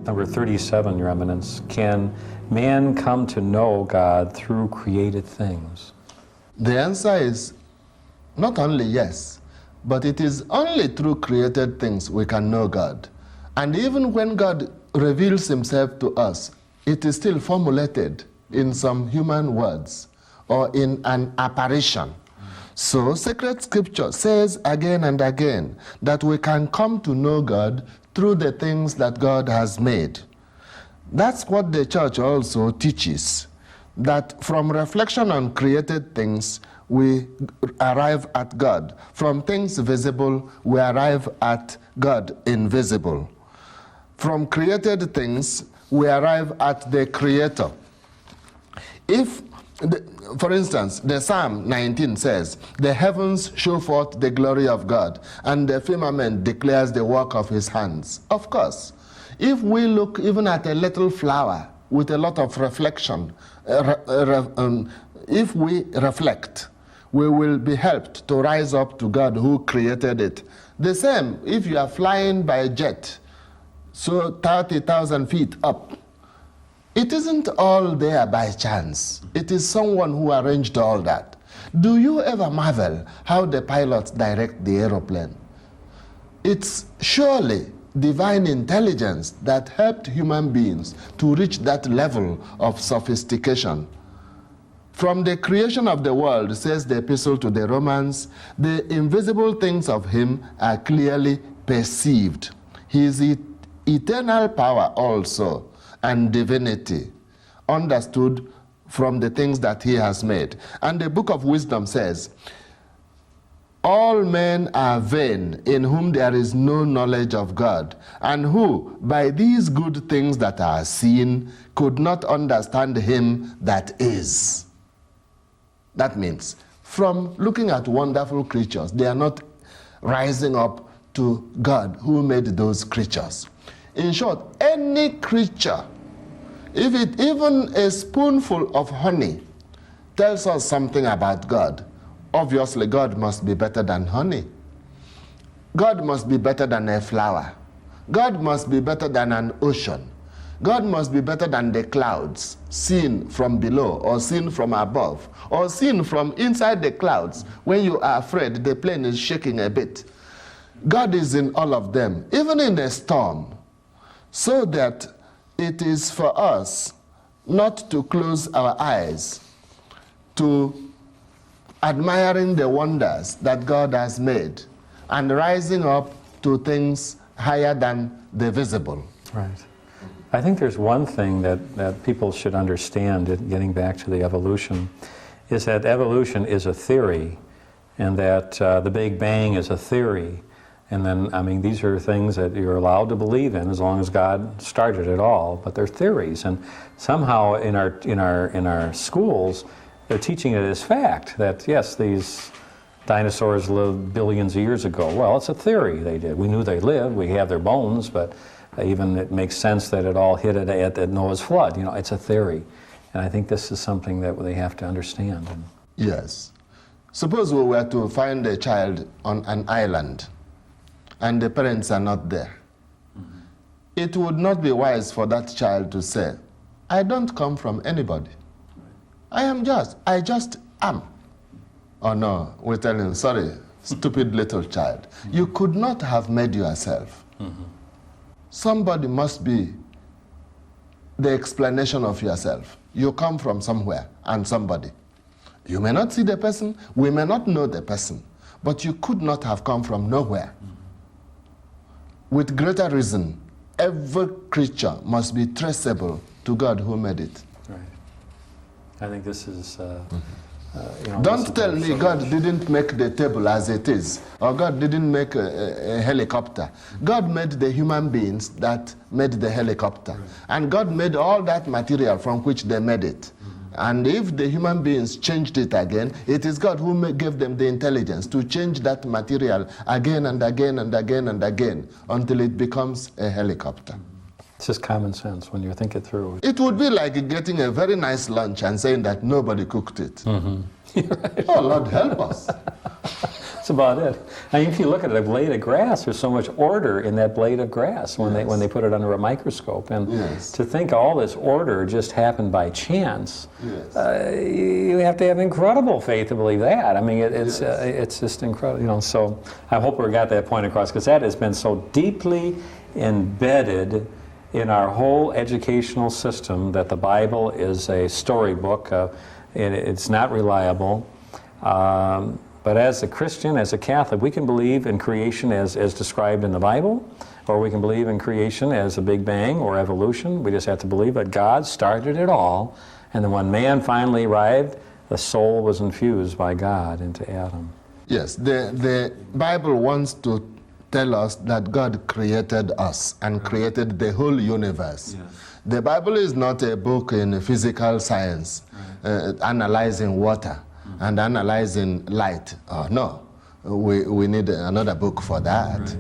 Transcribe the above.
Number 37, Your Eminence. Can man come to know God through created things? The answer is not only yes, but it is only through created things we can know God. And even when God reveals himself to us, it is still formulated in some human words or in an apparition. So sacred scripture says again and again that we can come to know God through the things that God has made. That's what the church also teaches, that from reflection on created things, we arrive at God. From things visible, we arrive at God invisible. From created things, we arrive at the Creator. For instance, the Psalm 19 says, "The heavens show forth the glory of God, and the firmament declares the work of his hands." Of course, if we look even at a little flower with a lot of reflection, if we reflect, we will be helped to rise up to God who created it. The same, if you are flying by a jet, so 30,000 feet up, it isn't all there by chance. It is someone who arranged all that. Do you ever marvel how the pilots direct the aeroplane? It's surely divine intelligence that helped human beings to reach that level of sophistication. From the creation of the world, says the epistle to the Romans, the invisible things of him are clearly perceived. His eternal power also, and divinity, understood from the things that he has made. And the book of wisdom says, "All men are vain, in whom there is no knowledge of God, and who, by these good things that are seen, could not understand him that is." That means, from looking at wonderful creatures, they are not rising up to God who made those creatures. In short, any creature, if it even a spoonful of honey tells us something about God, obviously God must be better than honey. God must be better than a flower. God must be better than an ocean. God must be better than the clouds, seen from below or seen from above or seen from inside the clouds. When you are afraid, the plane is shaking a bit. God is in all of them, even in a storm, so that it is for us not to close our eyes to admiring the wonders that God has made and rising up to things higher than the visible. Right. I think there's one thing that people should understand, getting back to the evolution, is that evolution is a theory, and that the Big Bang is a theory. And then, I mean, these are things that you're allowed to believe in as long as God started it all, but they're theories. And somehow in our schools, they're teaching it as fact, that yes, these dinosaurs lived billions of years ago. Well, it's a theory they did. We knew they lived, we have their bones, but even it makes sense that it all hit at Noah's flood. You know, it's a theory. And I think this is something that they have to understand. Yes. Suppose we were to find a child on an island and the parents are not there. Mm-hmm. It would not be wise for that child to say, "I don't come from anybody. I just am." Oh no, we tell him, "Sorry, stupid little child. Mm-hmm. You could not have made yourself. Mm-hmm. Somebody must be the explanation of yourself. You come from somewhere and somebody. You may not see the person, we may not know the person, but you could not have come from nowhere." Mm-hmm. With greater reason, every creature must be traceable to God who made it. Right. I think this is... Don't tell me God didn't make the table as it is, or God didn't make a helicopter. God made the human beings that made the helicopter. Right. And God made all that material from which they made it. And if the human beings changed it again, it is God who gave them the intelligence to change that material again and again and again and again until it becomes a helicopter. It's just common sense when you think it through. It would be like getting a very nice lunch and saying that nobody cooked it. Mm-hmm. Right. Oh, Lord, help us. That's about it. I mean, if you look at a blade of grass, there's so much order in that blade of grass when they put it under a microscope. And to think all this order just happened by chance, you have to have incredible faith to believe that. I mean, it's just incredible. You know, so I hope we got that point across, because that has been so deeply embedded in our whole educational system that the Bible is a storybook. It's not reliable. But as a Christian, as a Catholic, we can believe in creation as described in the Bible, or we can believe in creation as a Big Bang or evolution. We just have to believe that God started it all, and then when man finally arrived, the soul was infused by God into Adam. Yes, the Bible wants to tell us that God created us and created the whole universe. Yes. The Bible is not a book in physical science, analyzing water and analyzing light. No, we need another book for that. Right.